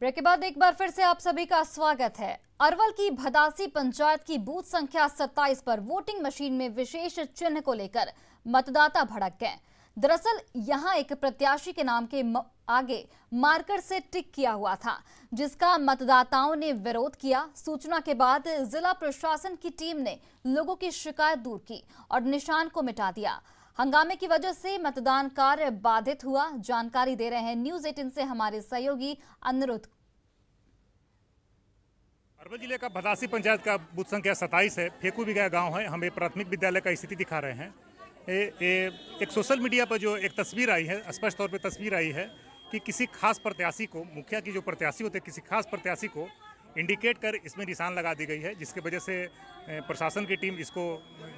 Break के बाद एक बार फिर से आप सभी का स्वागत है। अरवल की भदासी पंचायत की बूथ संख्या 27 पर वोटिंग मशीन में विशेष चिन्ह को लेकर मतदाता भड़क गए। दरअसल यहां एक प्रत्याशी के नाम के आगे मार्कर से टिक किया हुआ था, जिसका मतदाताओं ने विरोध किया। सूचना के बाद जिला प्रशासन की टीम ने लोगों की शिकायत दूर की और निशान को मिटा दिया। हंगामे की वजह से मतदान कार्य बाधित हुआ। जानकारी दे रहे हैं न्यूज 18 से हमारे सहयोगी अनिरुद्ध। अरवल जिले का भदासी पंचायत का बूथ संख्या 27 है। फेकू बिगा गांव है। हम एक प्राथमिक विद्यालय का स्थिति दिखा रहे हैं। एक सोशल मीडिया पर जो एक तस्वीर आई है, स्पष्ट तौर पे तस्वीर आई है कि किसी खास प्रत्याशी को, मुखिया की जो प्रत्याशी होते हैं, किसी खास प्रत्याशी को इंडिकेट कर इसमें निशान लगा दी गई है, जिसकी वजह से प्रशासन की टीम इसको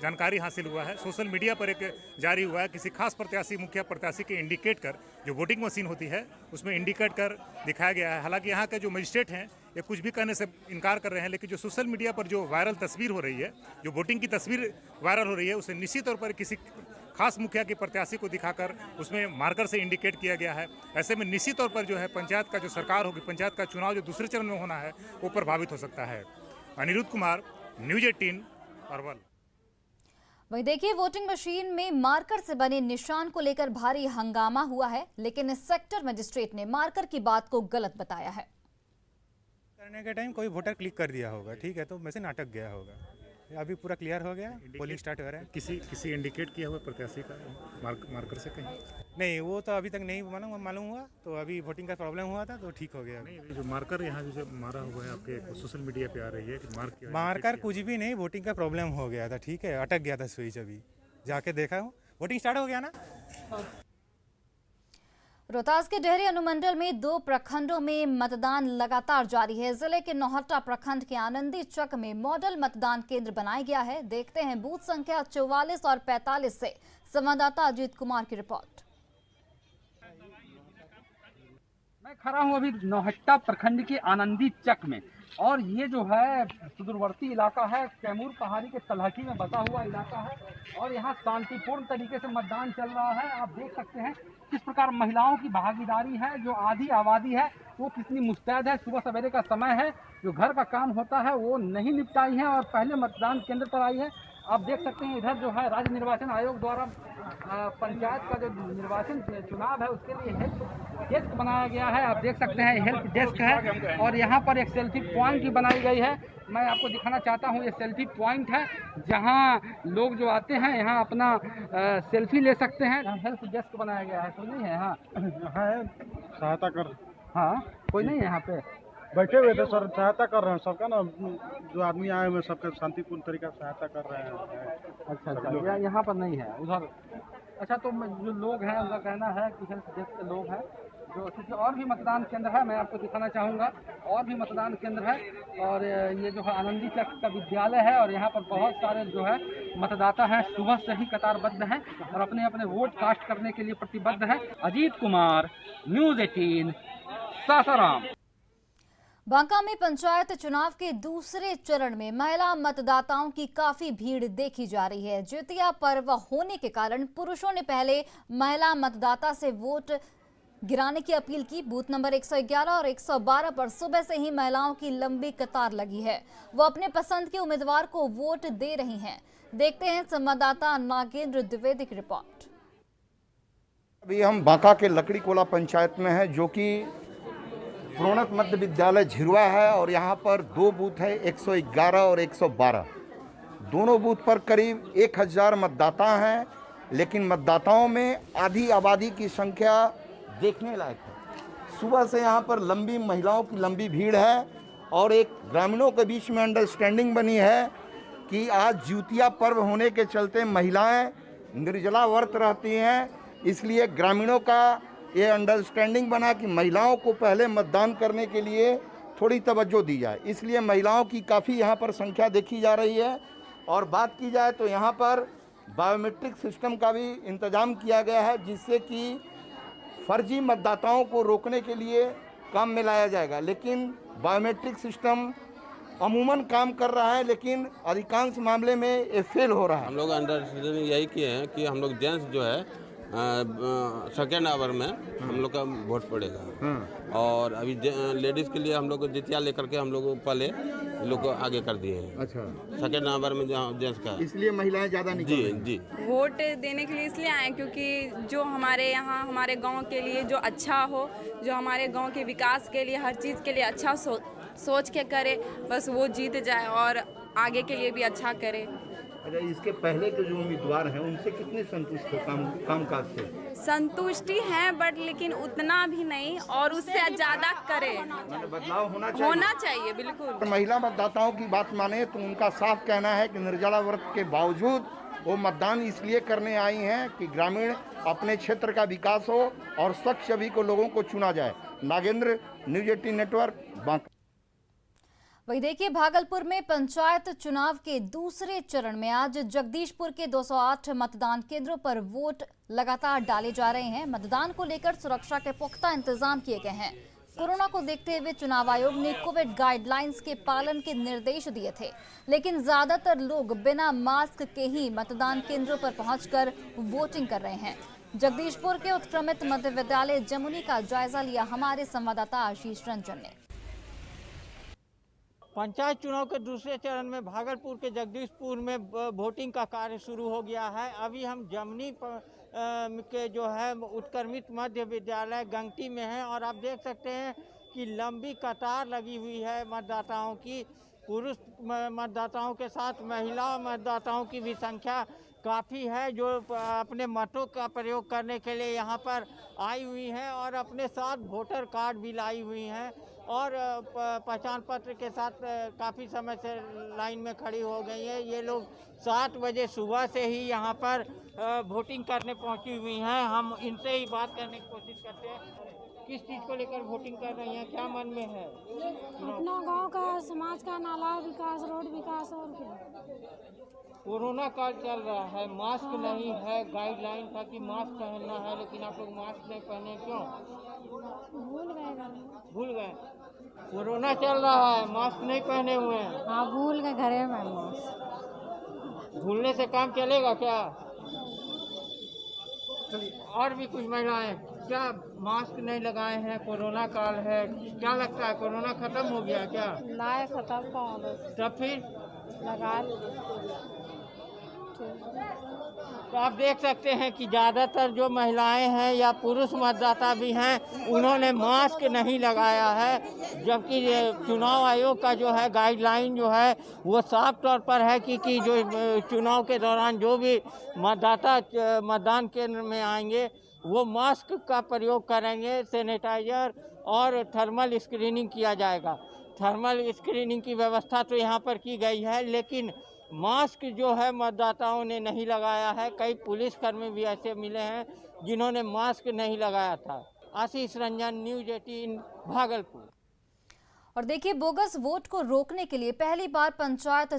जानकारी हासिल हुआ है। सोशल मीडिया पर एक जारी हुआ है किसी खास प्रत्याशी, मुखिया प्रत्याशी के इंडिकेट कर, जो वोटिंग मशीन होती है उसमें इंडिकेट कर दिखाया गया है। हालांकि यहाँ के जो मजिस्ट्रेट हैं ये कुछ भी कहने से इनकार कर रहे हैं, लेकिन जो सोशल मीडिया पर जो वायरल तस्वीर हो रही है, जो वोटिंग की तस्वीर वायरल हो रही है, उसे निश्चित तौर पर किसी खास मुखिया के प्रत्याशी को दिखाकर उसमें मार्कर से इंडिकेट किया गया है। ऐसे में निश्चित तौर पर जो है पंचायत का जो सरकार होगी, पंचायत का चुनाव जो दूसरे चरण में होना है, वो प्रभावित हो सकता है। अनिरुद्ध कुमार, न्यूज 18 अरवल। वहीं देखिए, वोटिंग मशीन में मार्कर से बने निशान को लेकर भारी हंगामा हुआ है, लेकिन सेक्टर मजिस्ट्रेट ने मार्कर की बात को गलत बताया है। करने के टाइम कोई वोटर क्लिक कर दिया होगा, ठीक है, तो मशीन अटक गया होगा। अभी पूरा क्लियर हो गया, पोलिंग स्टार्ट हो रहा है। किसी इंडिकेट किया हुआ प्रत्याशी का मार्कर से कहीं नहीं, वो तो अभी तक नहीं मालूम हुआ। तो अभी वोटिंग का प्रॉब्लम हुआ था तो ठीक हो गया। नहीं, जो मार्कर यहाँ जो मारा हुआ है आपके सोशल मीडिया पे आ रही है कि मार्कर कुछ भी नहीं, वोटिंग का प्रॉब्लम हो गया था, ठीक है, अटक गया था स्विच। अभी जाके देखा हूँ, वोटिंग स्टार्ट हो गया ना। रोहतास के डेहरी अनुमंडल में 2 प्रखंडों में मतदान लगातार जारी है। जिले के नौहट्टा प्रखंड के आनंदी चक में मॉडल मतदान केंद्र बनाया गया है। देखते हैं बूथ संख्या 44 और 45 से संवाददाता अजीत कुमार की रिपोर्ट। मैं खड़ा हूं अभी नौहट्टा प्रखंड के आनंदी चक में, और ये जो है सुदूरवर्ती इलाका है, कैमूर पहाड़ी के तलहटी में बसा हुआ इलाका है, और यहाँ शांतिपूर्ण तरीके से मतदान चल रहा है। आप देख सकते हैं किस प्रकार महिलाओं की भागीदारी है, जो आधी आबादी है वो कितनी मुस्तैद है। सुबह सवेरे का समय है, जो घर का काम होता है वो नहीं निपटाई है और पहले मतदान केंद्र पर आई है। आप देख सकते हैं इधर जो है राज्य निर्वाचन आयोग द्वारा पंचायत का जो निर्वाचन चुनाव है उसके लिए हेल्प डेस्क बनाया गया है। आप देख सकते हैं हेल्प डेस्क है, और यहाँ पर एक सेल्फी पॉइंट भी बनाई गई है। मैं आपको दिखाना चाहता हूँ, ये सेल्फी पॉइंट है जहाँ लोग जो आते हैं यहाँ अपना सेल्फी ले सकते हैं। हेल्प डेस्क बनाया गया है। कोई नहीं है यहाँ? है, सहायता कर। हाँ, कोई नहीं है यहाँ पे? बैठे हुए थे सर, सहायता कर रहे हैं सबका ना, जो आदमी आए हुए सबका शांतिपूर्ण तरीका से सहायता कर रहे हैं। अच्छा, यहाँ पर नहीं है, उधर। अच्छा, तो जो लोग हैं उनका कहना है कि हेल्प डेस्क के लोग हैं, जो क्योंकि और भी मतदान केंद्र है, मैं आपको दिखाना चाहूँगा, और भी मतदान केंद्र है। और ये जो है आनंदी चक का विद्यालय है, और यहाँ पर बहुत सारे जो है मतदाता हैं, सुबह से ही कतारबद्ध हैं और अपने अपने वोट कास्ट करने के लिए प्रतिबद्ध हैं। अजीत कुमार, न्यूज 18 सासाराम। बांका में पंचायत चुनाव के दूसरे चरण में महिला मतदाताओं की काफी भीड़ देखी जा रही है। जितिया पर्व होने के कारण पुरुषों ने पहले महिला मतदाता से वोट गिराने की अपील की। बूथ नंबर 111 और 112 पर सुबह से ही महिलाओं की लंबी कतार लगी है। वो अपने पसंद के उम्मीदवार को वोट दे रही हैं। देखते हैं संवाददाता नागेंद्र द्विवेदी की रिपोर्ट। अभी हम बांका के लकड़ी कोला पंचायत में हैं, जो कि प्रोन्नत मध्य विद्यालय झिरवा है, और यहाँ पर 2 बूथ है, 111 और 112। दोनों बूथ पर करीब 1000 मतदाता हैं, लेकिन मतदाताओं में आधी आबादी की संख्या देखने लायक है। सुबह से यहाँ पर लंबी महिलाओं की लंबी भीड़ है, और एक ग्रामीणों के बीच में अंडरस्टैंडिंग बनी है कि आज ज्योतिया पर्व होने के चलते महिलाएं निर्जला व्रत रहती हैं, इसलिए ग्रामीणों का ये अंडरस्टैंडिंग बना कि महिलाओं को पहले मतदान करने के लिए थोड़ी तवज्जो दी जाए, इसलिए महिलाओं की काफ़ी यहाँ पर संख्या देखी जा रही है। और बात की जाए तो यहाँ पर बायोमेट्रिक सिस्टम का भी इंतजाम किया गया है, जिससे कि फर्जी मतदाताओं को रोकने के लिए काम में लाया जाएगा। लेकिन बायोमेट्रिक सिस्टम अमूमन काम कर रहा है, लेकिन अधिकांश मामले में ये फेल हो रहा है। हम लोग अंडरस्टैंडिंग यही किए हैं कि हम लोग जेंट्स जो है सेकेंड आवर में हम लोग का वोट पड़ेगा। और अभी लेडीज़ के लिए हम लोग जितिया लेकर के हम लोग पहले लोग को आगे कर दिए हैं। अच्छा, सेकेंड आवर में जहाँ जेंट्स का, इसलिए महिलाएं ज़्यादा निकल जी रही हैं। जी। वोट देने के लिए इसलिए आए क्योंकि जो हमारे यहाँ हमारे गांव के लिए जो अच्छा हो, जो हमारे गांव के विकास के लिए हर चीज़ के लिए अच्छा सोच के करे, बस वो जीत जाए और आगे के लिए भी अच्छा करे। अच्छा, इसके पहले के जो उम्मीदवार हैं उनसे कितने संतुष्ट हो कामकाज से? संतुष्टि है बट लेकिन उतना भी नहीं और उससे ज़्यादा करे। मतलब बदलाव होना होना चाहिए बिल्कुल। महिला मतदाताओं की बात माने तो उनका साफ कहना है कि निर्जला व्रत के बावजूद वो मतदान इसलिए करने आई हैं कि ग्रामीण अपने क्षेत्र का विकास हो और स्वच्छ सभी को लोगों को चुना जाए। Nagendra, news 18 network, Banka. वही देखिए, भागलपुर में पंचायत चुनाव के दूसरे चरण में आज जगदीशपुर के 208 मतदान केंद्रों पर वोट लगातार डाले जा रहे हैं। मतदान को लेकर सुरक्षा के पुख्ता इंतजाम किए गए हैं। कोरोना को देखते हुए चुनाव आयोग ने कोविड गाइडलाइंस के पालन के निर्देश दिए थे, लेकिन ज्यादातर लोग बिना मास्क के ही मतदान केंद्रों पर पहुंचकर वोटिंग कर रहे हैं। जगदीशपुर के उत्क्रमित मध्य विद्यालय जमुनी का जायजा लिया हमारे संवाददाता आशीष रंजन ने। पंचायत चुनाव के दूसरे चरण में भागलपुर के जगदीशपुर में वोटिंग का कार्य शुरू हो गया है। अभी हम जमनी के जो है उत्क्रमित मध्य विद्यालय गंगटी में हैं और आप देख सकते हैं कि लंबी कतार लगी हुई है मतदाताओं की। पुरुष मतदाताओं के साथ महिला मतदाताओं की भी संख्या काफ़ी है, जो अपने मतों का प्रयोग करने के लिए यहाँ पर आई हुई हैं और अपने साथ वोटर कार्ड भी लाई हुई हैं और पहचान पत्र के साथ काफ़ी समय से लाइन में खड़ी हो गई है। ये लोग 7 बजे सुबह से ही यहाँ पर वोटिंग करने पहुँची हुई हैं। हम इनसे ही बात करने की कोशिश करते हैं। किस चीज़ को लेकर वोटिंग कर रही हैं, क्या मन में है? अपना गांव का, समाज का, नाला विकास, रोड विकास और क्या। कोरोना काल चल रहा है, मास्क नहीं है, गाइडलाइन था कि मास्क पहनना है, लेकिन आप लोग मास्क नहीं पहने क्यों? भूल गए। कोरोना चल रहा है, मास्क नहीं पहने हुए हैं। हाँ, भूल गए घरे में मास्क। भूलने से काम चलेगा क्या? और भी कुछ महिलाएं क्या मास्क नहीं लगाए हैं, कोरोना काल है, क्या लगता है कोरोना खत्म हो गया क्या? लाए खत्म का तब फिर लगा। तो आप देख सकते हैं कि ज़्यादातर जो महिलाएं हैं या पुरुष मतदाता भी हैं, उन्होंने मास्क नहीं लगाया है, जबकि चुनाव आयोग का जो है गाइडलाइन जो है वो साफ तौर पर है कि जो चुनाव के दौरान जो भी मतदाता मतदान केंद्र में आएंगे वो मास्क का प्रयोग करेंगे, सैनिटाइजर और थर्मल स्क्रीनिंग किया जाएगा। थर्मल स्क्रीनिंग की व्यवस्था तो यहाँ पर की गई है, लेकिन मास्क जो है मतदाताओं ने नहीं लगाया है। कई पुलिसकर्मी भी ऐसे मिले हैं जिन्होंने मास्क नहीं लगाया था। आशीष रंजन, न्यूज 18 भागलपुर। और देखिए, बोगस वोट को रोकने के लिए पहली बार पंचायत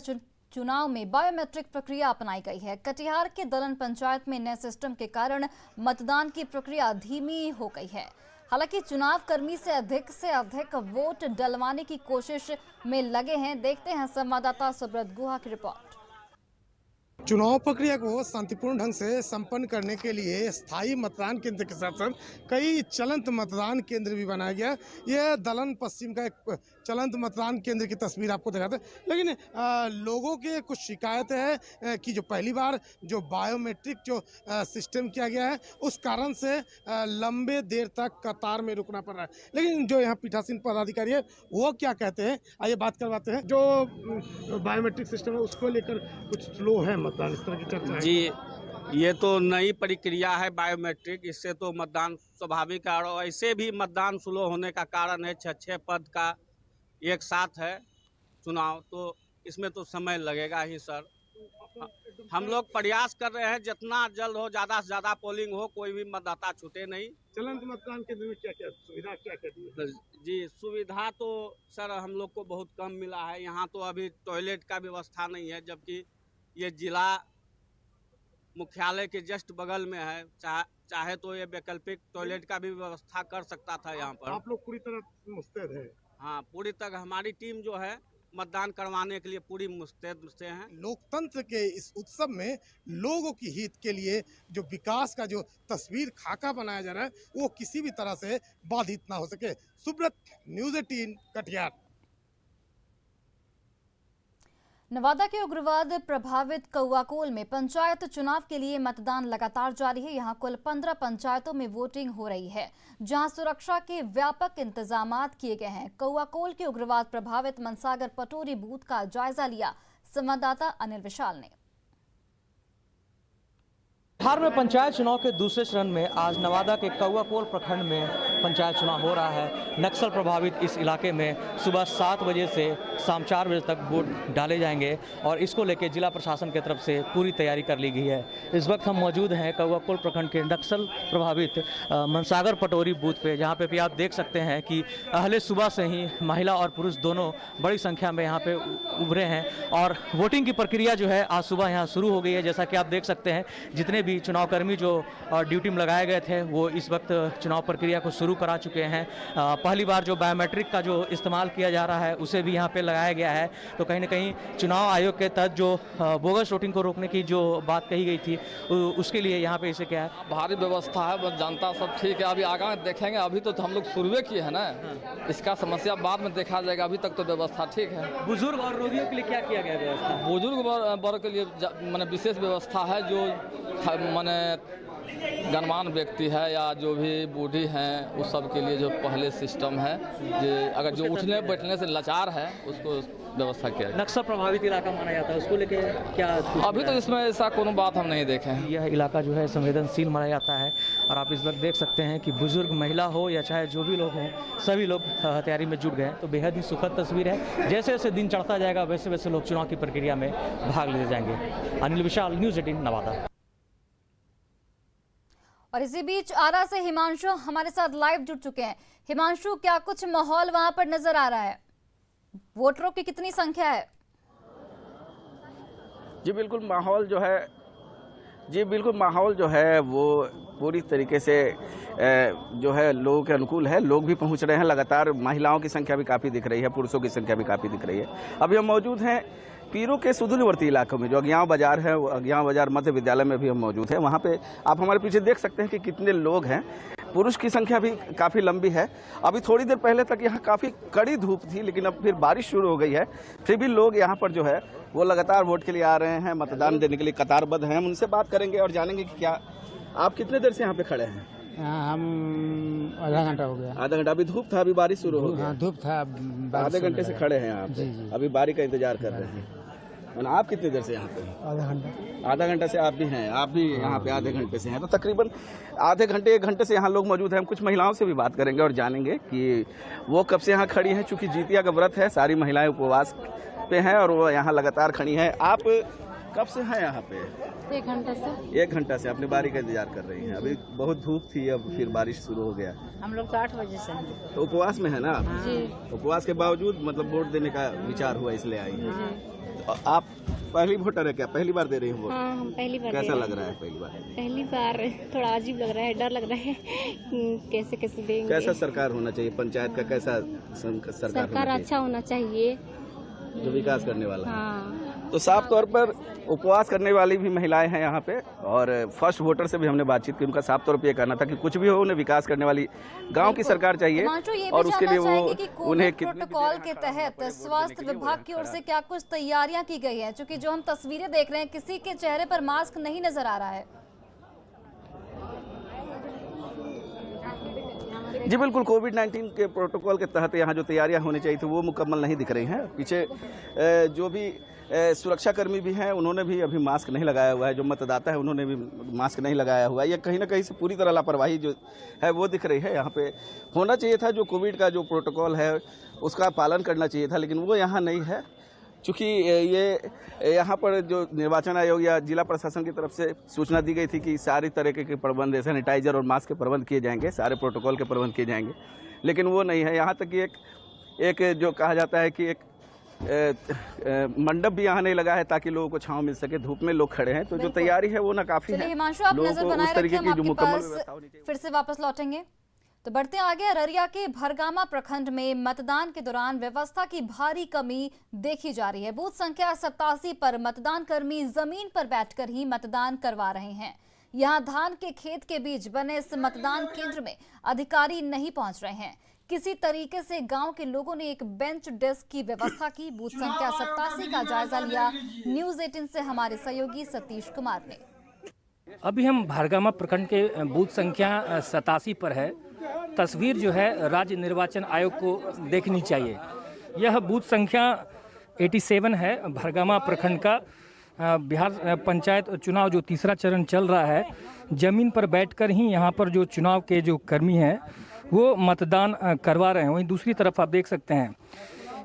चुनाव में बायोमेट्रिक प्रक्रिया अपनाई गई है। कटिहार के दलन पंचायत में नए सिस्टम के कारण मतदान की प्रक्रिया धीमी हो गई है। हालांकि चुनाव कर्मी से अधिक वोट डलवाने की कोशिश में लगे हैं। देखते हैं संवाददाता सुब्रत गुहा की रिपोर्ट। चुनाव प्रक्रिया को शांतिपूर्ण ढंग से संपन्न करने के लिए स्थायी मतदान केंद्र के साथ साथ कई चलंत मतदान केंद्र भी बनाया गया। यह दलन पश्चिम का एक चलंत मतदान केंद्र की तस्वीर आपको दिखाते हैं, लेकिन लोगों के कुछ शिकायत है कि जो पहली बार जो बायोमेट्रिक जो सिस्टम किया गया है उस कारण से लंबे देर तक कतार में रुकना पड़ रहा है। लेकिन जो यहाँ पीठासीन पदाधिकारी है वो क्या कहते हैं, आइए बात करवाते हैं। जो बायोमेट्रिक सिस्टम है उसको लेकर कुछ स्लो है मतदान, इस तरह की चर्चा है। जी, ये तो नई प्रक्रिया है बायोमेट्रिक, इससे तो मतदान स्वाभाविक है और ऐसे भी मतदान स्लो होने का कारण है 6 पद का एक साथ है चुनाव, तो इसमें तो समय लगेगा ही सर। हम लोग प्रयास कर रहे हैं जितना जल्द हो, ज़्यादा से ज़्यादा पोलिंग हो, कोई भी मतदाता छूटे नहीं। चलंत मतदान केंद्र में क्या क्या सुविधा क्या दी है? जी, सुविधा तो सर हम लोग को बहुत कम मिला है। यहाँ तो अभी टॉयलेट का व्यवस्था नहीं है, जबकि ये जिला मुख्यालय के जस्ट बगल में है। चाहे तो ये वैकल्पिक टॉयलेट का भी व्यवस्था कर सकता था यहाँ पर। आप लोग पूरी तरह मुस्तैद है? हाँ, पूरी तरह हमारी टीम जो है मतदान करवाने के लिए पूरी मुस्तैद से हैं। लोकतंत्र के इस उत्सव में लोगों की हित के लिए जो विकास का जो तस्वीर खाका बनाया जा रहा है वो किसी भी तरह से बाधित ना हो सके। सुब्रत, न्यूज़ 18 कटिहार। नवादा के उग्रवाद प्रभावित कौआकोल में पंचायत चुनाव के लिए मतदान लगातार जारी है। यहां कुल 15 पंचायतों में वोटिंग हो रही है, जहां सुरक्षा के व्यापक इंतजामात किए गए हैं। कौआकोल के उग्रवाद प्रभावित मनसागर पटोरी बूथ का जायजा लिया संवाददाता अनिल विशाल ने। बिहार में पंचायत चुनाव के दूसरे चरण में आज नवादा के कौआकोल प्रखंड में पंचायत चुनाव हो रहा है। नक्सल प्रभावित इस इलाके में सुबह 7 बजे से शाम 4 बजे तक वोट डाले जाएंगे और इसको लेकर जिला प्रशासन की तरफ से पूरी तैयारी कर ली गई है। इस वक्त हम मौजूद हैं कौआकोल प्रखंड के नक्सल प्रभावित मनसागर पटोरी बूथ पे, जहाँ पे भी आप देख सकते हैं कि अहले सुबह से ही महिला और पुरुष दोनों बड़ी संख्या में यहाँ पे उभरे हैं और वोटिंग की प्रक्रिया जो है आज सुबह यहाँ शुरू हो गई है। जैसा कि आप देख सकते हैं जितने भी चुनाव कर्मी जो ड्यूटी में लगाए गए थे वो इस वक्त चुनाव प्रक्रिया को शुरू करा चुके हैं। पहली बार जो बायोमेट्रिक का जो इस्तेमाल किया जा रहा है उसे भी यहाँ पे लगाया गया है। तो कहीं ना कहीं चुनाव आयोग के तहत जो बोगस वोटिंग को रोकने की जो बात कही गई थी उसके लिए यहाँ पे इसे क्या है भारी व्यवस्था है, बस जनता सब ठीक है। अभी आगे देखेंगे, अभी तो हम लोग शुरुए किए हैं ना, इसका समस्या बाद में देखा जाएगा। अभी तक तो व्यवस्था ठीक है। बुजुर्ग और रोगियों के लिए क्या किया गया व्यवस्था? बुजुर्ग वर्ग के लिए मैंने विशेष व्यवस्था है। जो माने गणमान्य व्यक्ति है या जो भी बूढ़ी हैं उस सब के लिए जो पहले सिस्टम है, जो अगर जो उठने बैठने से लाचार है उसको व्यवस्था किया जाए। नक्सल प्रभावित इलाका माना जाता है, उसको लेके क्या? अभी तो इसमें ऐसा कोनो बात हम नहीं देखे हैं। यह इलाका जो है संवेदनशील माना जाता है और आप इस वक्त देख सकते हैं कि बुजुर्ग महिला हो या चाहे जो भी लोग हों सभी लोग तैयारी में जुट गए। तो बेहद ही सुखद तस्वीर है। जैसे जैसे दिन चढ़ता जाएगा वैसे वैसे लोग चुनाव की प्रक्रिया में भाग लेते जाएंगे। अनिल विशाल, न्यूज़ 18 नवादा। और इसी बीच आरा से हिमांशु हमारे साथ लाइव जुड़ चुके हैं। हिमांशु, क्या कुछ माहौल वहां पर नजर आ रहा है? वोटरों की कितनी संख्या है? जी बिल्कुल, माहौल जो है वो पूरी तरीके से जो है लोगों के अनुकूल है। लोग भी पहुंच रहे हैं लगातार। महिलाओं की संख्या भी काफ़ी दिख रही है, पुरुषों की संख्या भी काफ़ी दिख रही है। अभी हम मौजूद हैं पीरों के सुदूरवर्ती इलाकों में, जो अज्ञाव बाजार है, अज्ञाव बाजार मध्य विद्यालय में भी हम मौजूद हैं। वहाँ पे आप हमारे पीछे देख सकते हैं कि कितने लोग हैं। पुरुष की संख्या भी काफ़ी लंबी है। अभी थोड़ी देर पहले तक यहाँ काफ़ी कड़ी धूप थी, लेकिन अब फिर बारिश शुरू हो गई है। फिर भी लोग यहाँ पर जो है वो लगातार वोट के लिए आ रहे हैं, मतदान देने के लिए कतारबद्ध हैं। हम उनसे बात करेंगे और जानेंगे कि क्या आप कितने देर से यहाँ पे खड़े हैं? हम आधा घंटा हो गया। आधा घंटा? अभी धूप था, अभी बारिश शुरू हो गई। हाँ, धूप था। आधे घंटे से खड़े हैं आप? जी जी। अभी बारिश का इंतजार कर रहे हैं। आप कितनी देर से यहाँ पे? आधा घंटा। आधा घंटा से आप भी हैं? आप भी यहाँ पे आधे घंटे से हैं। तो तकरीबन आधे घंटे 1 घंटे से यहाँ लोग मौजूद हैं। हम कुछ महिलाओं से भी बात करेंगे और जानेंगे कि वो कब से यहाँ खड़ी हैं। चूंकि जितिया का व्रत है, सारी महिलाएं उपवास पे हैं और वो यहाँ लगातार खड़ी हैं। आप कब से हैं यहाँ पे? 1 घंटे से। 1 घंटा से अपनी बारी का इंतजार कर रही हैं। अभी बहुत धूप थी, अब फिर बारिश शुरू हो गया। हम लोग तो 8 बजे से हैं। तो उपवास में है ना? जी। उपवास के बावजूद मतलब वोट देने का विचार हुआ, इसलिए आई है। तो आप पहली वोटर है क्या? पहली बार दे रही हूँ वोट? हाँ, हम पहली बार। कैसा लग रहा है पहली बार? पहली बार थोड़ा अजीब लग रहा है, डर लग रहा है कैसे कैसे देंगे। कैसा सरकार होना चाहिए? पंचायत का कैसा सरकार अच्छा होना चाहिए, जो विकास करने वाला? हाँ। तो साफ तौर पर उपवास करने वाली भी महिलाएं हैं यहाँ पे और फर्स्ट वोटर से भी हमने बातचीत की। उनका साफ तौर पे ये कहना था कि कुछ भी हो उन्हें विकास करने वाली गांव की सरकार चाहिए और उसके लिए वो उन्हें प्रोटोकॉल के तहत स्वास्थ्य विभाग की ओर से क्या कुछ तैयारियां की गई हैं? क्योंकि जो हम तस्वीरें देख रहे हैं किसी के चेहरे पर मास्क नहीं नजर आ रहा है। जी बिल्कुल, कोविड-19 के प्रोटोकॉल के तहत यहाँ जो तैयारियां होनी चाहिए थी वो मुकम्मल नहीं दिख रही हैं। पीछे जो भी सुरक्षाकर्मी भी हैं उन्होंने भी अभी मास्क नहीं लगाया हुआ है। जो मतदाता है उन्होंने भी मास्क नहीं लगाया हुआ है। ये कहीं ना कहीं से पूरी तरह लापरवाही जो है वो दिख रही है। यहाँ पे होना चाहिए था जो कोविड का जो प्रोटोकॉल है उसका पालन करना चाहिए था, लेकिन वो यहाँ नहीं है। चूँकि ये यहाँ पर जो निर्वाचन आयोग या जिला प्रशासन की तरफ से सूचना दी गई थी कि सारी तरह के प्रबंध, सैनिटाइजर और मास्क के प्रबंध किए जाएंगे, सारे प्रोटोकॉल के प्रबंध किए जाएंगे, लेकिन वो नहीं है। यहाँ तक कि एक जो कहा जाता है कि एक मंडप भी यहाँ नहीं लगा है ताकि लोगों को छांव मिल सके। धूप में लोग खड़े हैं, तो जो तैयारी है वो ना काफी है। हिमांशु, आप नजर बनाए रखें, हम आपके पास फिर से वापस लौटेंगे। तो बढ़ते आगे, अररिया के भरगामा प्रखंड में मतदान के दौरान व्यवस्था की भारी कमी देखी जा रही है। बूथ संख्या 87 पर मतदान कर्मी जमीन पर बैठकर ही मतदान करवा रहे हैं। यहां धान के खेत के बीच बने इस मतदान केंद्र में अधिकारी नहीं पहुंच रहे हैं। किसी तरीके से गांव के लोगों ने एक बेंच डेस्क की व्यवस्था की। बूथ संख्या 87 का जायजा लिया न्यूज़ 18 से हमारे सहयोगी सतीश कुमार ने। अभी हम भरगामा प्रखंड के बूथ संख्या 87 पर है। तस्वीर जो है राज्य निर्वाचन आयोग को देखनी चाहिए। यह बूथ संख्या 87 है भरगामा प्रखंड का। बिहार पंचायत चुनाव जो तीसरा चरण चल रहा है, जमीन पर बैठकर ही यहाँ पर जो चुनाव के जो कर्मी हैं वो मतदान करवा रहे हैं। वहीं दूसरी तरफ आप देख सकते हैं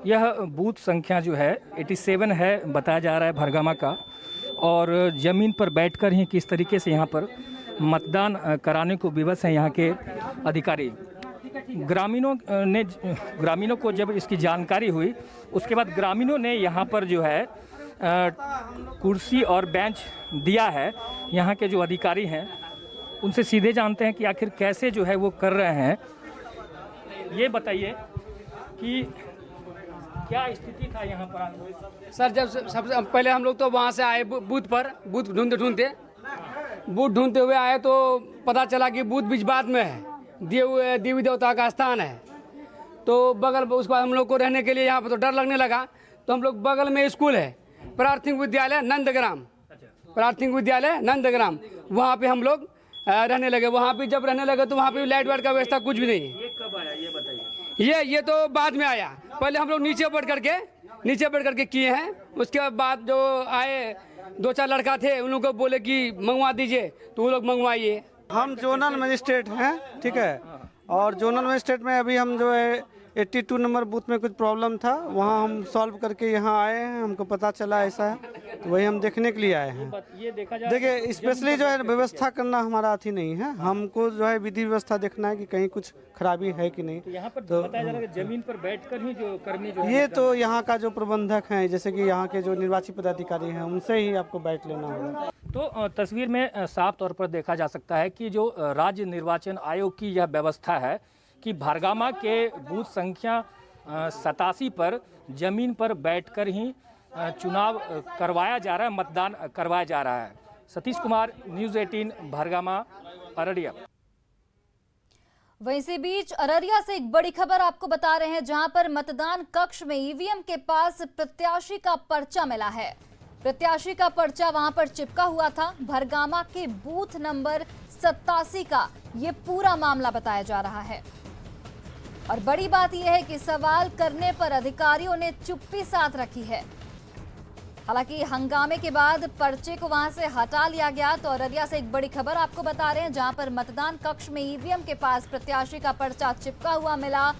यह बूथ संख्या जो है 87 है बताया जा रहा है भरगामा का, और ज़मीन पर बैठकर ही किस तरीके से यहाँ पर मतदान कराने को विवश हैं यहाँ के अधिकारी। ग्रामीणों को जब इसकी जानकारी हुई उसके बाद ग्रामीणों ने यहाँ पर जो है कुर्सी और बेंच दिया है। यहाँ के जो अधिकारी हैं उनसे सीधे जानते हैं कि आखिर कैसे जो है वो कर रहे हैं। ये बताइए कि क्या स्थिति था यहाँ पर? सर, जब सबसे पहले हम लोग तो वहाँ से आए बूथ ढूंढते हुए आए तो पता चला कि बूथ बिजबात में है, देवी देवता का स्थान है। तो बगल उसके बाद हम लोग को रहने के लिए यहाँ पर तो डर लगने लगा, तो हम लोग बगल में स्कूल है प्राथमिक विद्यालय नंदग्राम, वहाँ पे हम लोग रहने लगे। वहाँ पे जब रहने लगे तो वहाँ पे लाइट वाइट का व्यवस्था कुछ भी नहीं। ये कब आया ये बताइए? ये तो बाद में आया। पहले हम लोग नीचे बैठ करके किए हैं। उसके बाद जो आए 2-4 लड़का थे उन लोग को बोले कि मंगवा दीजिए, तो वो लोग मंगवाइए। हम जोनल मजिस्ट्रेट हैं, ठीक है, और जोनल मजिस्ट्रेट में अभी हम जो है 82 नंबर बूथ में कुछ प्रॉब्लम था, वहाँ हम सॉल्व करके यहाँ आए हैं। हमको पता चला ऐसा है, तो वही हम देखने के लिए आए हैं। देखिए, स्पेशली जो है व्यवस्था करना हमारा अथी नहीं है, हमको जो है विधि व्यवस्था देखना है कि कहीं कुछ खराबी है कि नहीं। तो यहाँ पर तो बताया जा रहा है कि जमीन पर बैठकर ही जो कर्मी जो ये तो यहाँ का जो प्रबंधक हैं, जैसे कि यहाँ के जो निर्वाची पदाधिकारी हैं, उनसे ही आपको बैठ लेना होगा। तो तस्वीर में साफ तौर पर देखा जा सकता है कि जो राज्य निर्वाचन आयोग की यह व्यवस्था है कि भरगामा के बूथ संख्या 87 पर जमीन पर बैठकर ही चुनाव करवाया जा रहा है, मतदान करवाया जा रहा है। सतीश कुमार, न्यूज़ 18 भरगामा, अररिया। वहीं इसी बीच अररिया से एक बड़ी खबर आपको बता रहे हैं, जहां पर मतदान कक्ष में ईवीएम के पास प्रत्याशी का पर्चा मिला है। प्रत्याशी का पर्चा वहां पर चिपका हुआ था। भरगामा के बूथ नंबर 87 का ये पूरा मामला बताया जा रहा है। और बड़ी बात यह है कि सवाल करने पर अधिकारियों ने चुप्पी साध रखी है। हालांकि हंगामे के बाद पर्चे को वहां से हटा लिया गया। तो अररिया से एक बड़ी खबर आपको बता रहे हैं, जहां पर मतदान कक्ष में ईवीएम के पास प्रत्याशी का पर्चा चिपका हुआ मिला।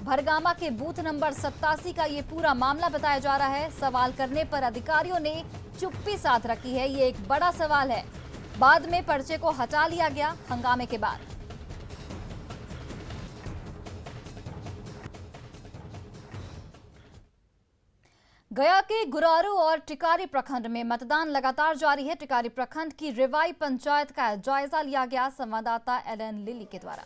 भरगामा के बूथ नंबर 87 का ये पूरा मामला बताया जा रहा है। सवाल करने पर अधिकारियों ने चुप्पी साध रखी है, ये एक बड़ा सवाल है। बाद में पर्चे को हटा लिया गया हंगामे के बाद। गया के गुरारू और टिकारी प्रखंड में मतदान लगातार जारी है। टिकारी प्रखंड की रिवाई पंचायत का जायजा लिया गया संवाददाता एलन लिली के द्वारा।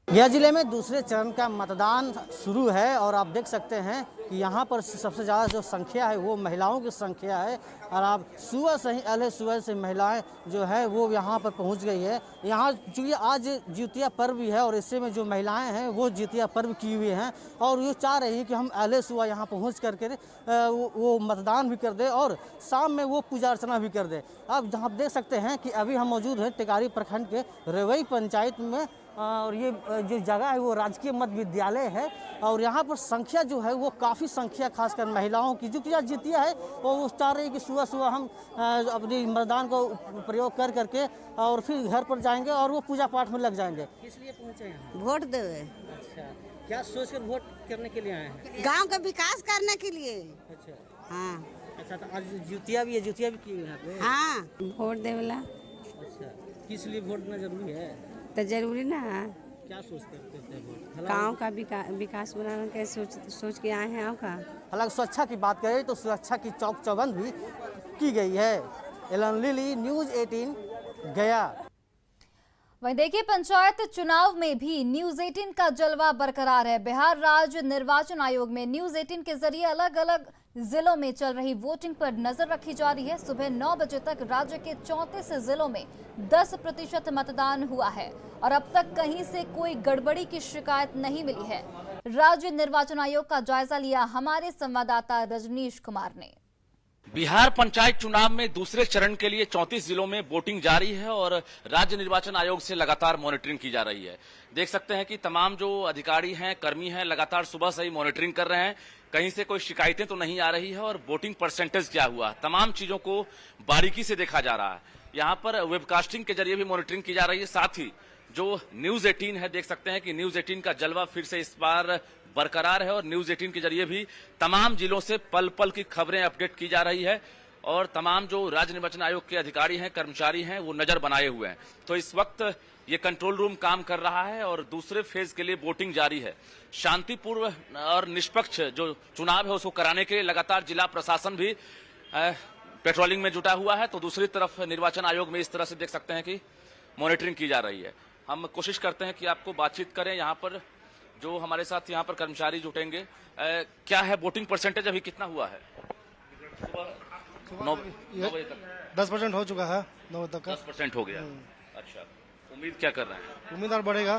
गया जिले में दूसरे चरण का मतदान शुरू है और आप देख सकते हैं कि यहाँ पर सबसे ज़्यादा जो संख्या है वो महिलाओं की संख्या है। और आप सुबह से ही अहले सुबह से महिलाएं जो है वो यहाँ पर पहुँच गई है। यहाँ चूँकि आज जितिया पर्व भी है और इससे में जो महिलाएं हैं वो जितिया पर्व की हुई हैं और ये चाह रही हैं कि हम अहले सुबह यहाँ पहुँच करके वो मतदान भी कर दे और शाम में वो पूजा अर्चना भी कर दे। आप जहाँ देख सकते हैं कि अभी हम मौजूद हैं टिकारी प्रखंड के रेवई पंचायत में और ये जो जगह है वो राजकीय मध्य विद्यालय है और यहाँ पर संख्या जो है वो काफ़ी संख्या खासकर महिलाओं की जो कि आज जितिया है वो चाह रही है कि सुबह सुबह हम अपनी मतदान को प्रयोग कर करके और फिर घर पर जाएंगे और वो पूजा पाठ में लग जाएंगे। किस लिए पहुँचे हैं? वोट देवे। अच्छा, क्या सोचकर वोट करने के लिए आए हैं? गांव का विकास करने के लिए। अच्छा हाँ। अच्छा, तो आज जितिया भी है, जितिया भी की है? हाँ, वोट देवेला। अच्छा, किस लिए वोट देना जरूरी है? तो जरूरी ना। क्या सोचते हैं? गाँव का विकास बनाने के सोच के आए हैं। हालांकि सुरक्षा की बात करें तो सुरक्षा की चौक चौबंद भी की गई है। एलन लिली, न्यूज़ 18 गया। वहीं देखिए, पंचायत चुनाव में भी न्यूज़ 18 का जलवा बरकरार है। बिहार राज्य निर्वाचन आयोग में न्यूज़ 18 के जरिए अलग अलग जिलों में चल रही वोटिंग पर नजर रखी जा रही है। सुबह 9 बजे तक राज्य के 34 जिलों में 10% मतदान हुआ है और अब तक कहीं से कोई गड़बड़ी की शिकायत नहीं मिली है। राज्य निर्वाचन आयोग का जायजा लिया हमारे संवाददाता रजनीश कुमार ने। बिहार पंचायत चुनाव में दूसरे चरण के लिए 34 जिलों में वोटिंग जारी है और राज्य निर्वाचन आयोग से लगातार मॉनिटरिंग की जा रही है। देख सकते हैं कि तमाम जो अधिकारी हैं, कर्मी हैं, लगातार सुबह से ही मॉनिटरिंग कर रहे हैं। कहीं से कोई शिकायतें तो नहीं आ रही है और वोटिंग परसेंटेज क्या हुआ, तमाम चीजों को बारीकी से देखा जा रहा है। यहाँ पर वेबकास्टिंग के जरिए भी मॉनिटरिंग की जा रही है। साथ ही जो न्यूज़ 18 है, देख सकते हैं कि न्यूज़ 18 का जलवा फिर से इस बार बरकरार है और न्यूज़ 18 के जरिए भी तमाम जिलों से पल पल की खबरें अपडेट की जा रही है और तमाम जो राज्य निर्वाचन आयोग के अधिकारी हैं, कर्मचारी हैं, वो नजर बनाए हुए हैं। तो इस वक्त ये कंट्रोल रूम काम कर रहा है और दूसरे फेज के लिए वोटिंग जारी है। शांतिपूर्ण और निष्पक्ष जो चुनाव है उसको कराने के लिए लगातार जिला प्रशासन भी पेट्रोलिंग में जुटा हुआ है। तो दूसरी तरफ निर्वाचन आयोग में इस तरह से देख सकते हैं कि मॉनिटरिंग की जा रही है। हम कोशिश करते हैं कि आपको बातचीत करें। यहाँ पर जो हमारे साथ यहाँ पर कर्मचारी जुटेंगे, क्या है वोटिंग परसेंटेज अभी कितना हुआ है? सुबह 9 बजे तक 10% हो चुका है। 9 बजे तक 10% हो गया। अच्छा, उम्मीद क्या कर रहे हैं? उम्मीद और बढ़ेगा।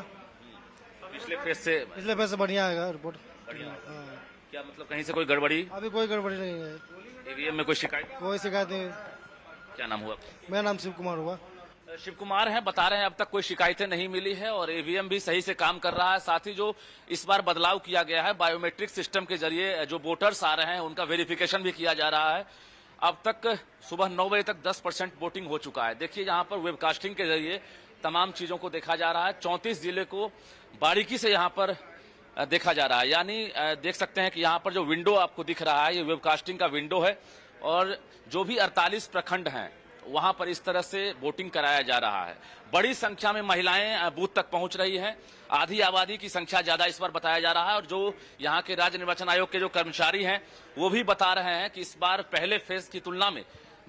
पिछले फेज से बढ़िया आएगा रिपोर्ट। बढ़िया। क्या मतलब कहीं से कोई गड़बड़ी? अभी कोई गड़बड़ी नहीं है। ईवीएम में कोई शिकायत? कोई शिकायत नहीं। क्या नाम हुआ? मेरा नाम शिव कुमार हुआ। शिव कुमार हैं, बता रहे हैं अब तक कोई शिकायतें नहीं मिली है और ईवीएम भी सही से काम कर रहा है। साथ ही जो इस बार बदलाव किया गया है, बायोमेट्रिक सिस्टम के जरिए जो वोटर्स आ रहे हैं उनका वेरिफिकेशन भी किया जा रहा है। अब तक सुबह 9 बजे तक 10% वोटिंग हो चुका है। देखिए यहाँ पर वेबकास्टिंग के जरिए तमाम चीजों को देखा जा रहा है। 34 जिले को बारीकी से यहाँ पर देखा जा रहा है। यानी देख सकते हैं कि यहाँ पर जो विंडो आपको दिख रहा है, ये वेबकास्टिंग का विंडो है और जो भी 48 प्रखंड हैं वहां पर इस तरह से वोटिंग कराया जा रहा है। बड़ी संख्या में महिलाएं बूथ तक पहुंच रही हैं। आधी आबादी की संख्या ज्यादा इस बार बताया जा रहा है और जो यहां के राज्य निर्वाचन आयोग के जो कर्मचारी हैं वो भी बता रहे हैं कि इस बार पहले फेज की तुलना में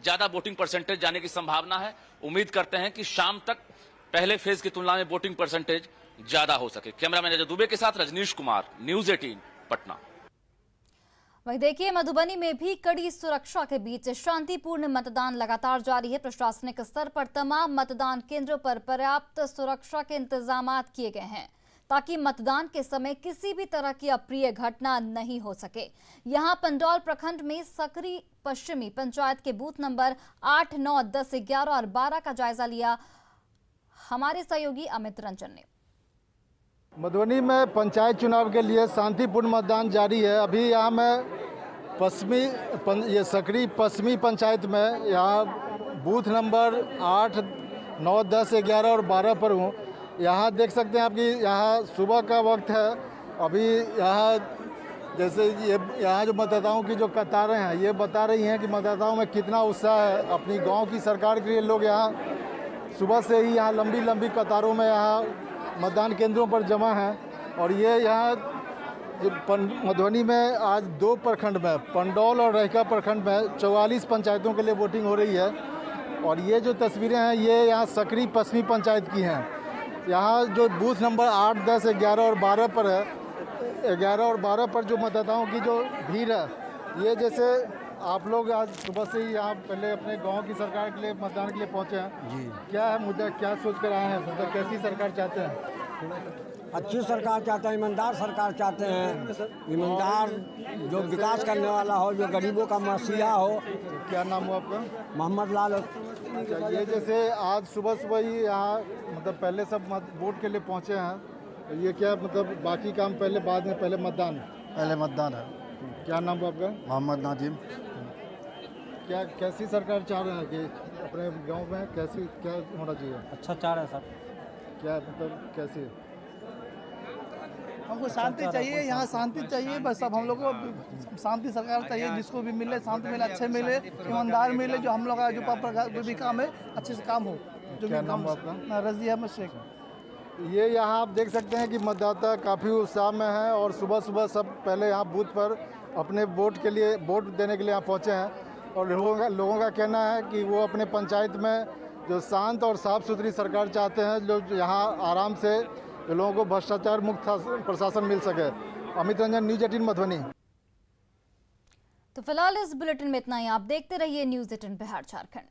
ज्यादा वोटिंग परसेंटेज जाने की संभावना है। उम्मीद करते हैं कि शाम तक पहले फेज की तुलना में वोटिंग परसेंटेज ज्यादा हो सके। कैमरामैन अजय दुबे के साथ रजनीश कुमार, न्यूज़ 18 पटना। वहीं देखिए, मधुबनी में भी कड़ी सुरक्षा के बीच शांतिपूर्ण मतदान लगातार जारी है। प्रशासनिक स्तर पर तमाम मतदान केंद्रों पर पर्याप्त सुरक्षा के इंतजाम किए गए हैं ताकि मतदान के समय किसी भी तरह की अप्रिय घटना नहीं हो सके। यहां पंडौल प्रखंड में सकरी पश्चिमी पंचायत के बूथ नंबर 8, 9, 10, 11 और 12 का जायजा लिया हमारे सहयोगी अमित रंजन ने। मधुबनी में पंचायत चुनाव के लिए शांतिपूर्ण मतदान जारी है। अभी यहाँ मैं ये सकरी पश्चिमी पंचायत में यहाँ बूथ नंबर 8, 9, 10, 11 और 12 पर हूँ। यहाँ देख सकते हैं आप कि यहाँ सुबह का वक्त है। अभी यहाँ जैसे ये यहाँ जो मतदाताओं की जो कतारें हैं ये बता रही हैं कि मतदाताओं में कितना उत्साह है। अपनी गाँव की सरकार के लिए लोग यहाँ सुबह से ही यहाँ लंबी लंबी कतारों में यहाँ मतदान केंद्रों पर जमा हैं। और ये यहाँ मधुबनी में आज 2 प्रखंड में, पंडौल और रहिका प्रखंड में 44 पंचायतों के लिए वोटिंग हो रही है। और ये जो तस्वीरें हैं ये यहाँ सकरी पश्चिमी पंचायत की हैं। यहाँ जो बूथ नंबर 8, 10, 11 और 12 पर है, 11 और 12 पर जो मतदाताओं की जो भीड़ है, ये जैसे आप लोग आज सुबह से ही यहाँ पहले अपने गांव की सरकार के लिए मतदान के लिए पहुँचे हैं जी। क्या है मुद्दा, क्या सोच कर आए हैं? मतलब कैसी सरकार चाहते हैं? अच्छी सरकार चाहते हैं, ईमानदार सरकार चाहते हैं। ईमानदार जो विकास करने वाला हो, जो गरीबों का मसीहा हो। क्या नाम हो आपका? मोहम्मद लाल। अच्छा, ये जैसे आज सुबह सुबह ही यहाँ मतलब पहले सब वोट के लिए पहुँचे हैं, ये क्या मतलब बाकी काम पहले बाद में, पहले मतदान? पहले मतदान है। क्या नाम हो आपका? मोहम्मद नाजिम। क्या कैसी सरकार चाह रहे हैं कि अपने गांव में कैसी क्या होना चाहिए? अच्छा चाह रहे हैं सर। क्या मतलब कैसी? हमको शांति चाहिए, यहाँ शांति चाहिए बस। अब हम लोग को शांति सरकार चाहिए, जिसको भी मिले शांति मिले, अच्छे मिले, ईमानदार मिले, जो हम लोग का जो भी काम है अच्छे से काम हो। जो क्या नाम आपका? रजी अहमद शेख। ये यहाँ आप देख सकते हैं कि मतदाता काफ़ी उत्साह में हैं और सुबह सुबह सब पहले यहाँ बूथ पर अपने वोट के लिए, वोट देने के लिए यहाँ पहुँचे हैं। और लोगों का कहना है कि वो अपने पंचायत में जो शांत और साफ सुथरी सरकार चाहते हैं, जो यहाँ आराम से लोगों को भ्रष्टाचार मुक्त प्रशासन मिल सके। अमित रंजन, न्यूज़ 18 मधुबनी। तो फिलहाल इस बुलेटिन में इतना ही। आप देखते रहिए न्यूज़ 18 बिहार झारखंड।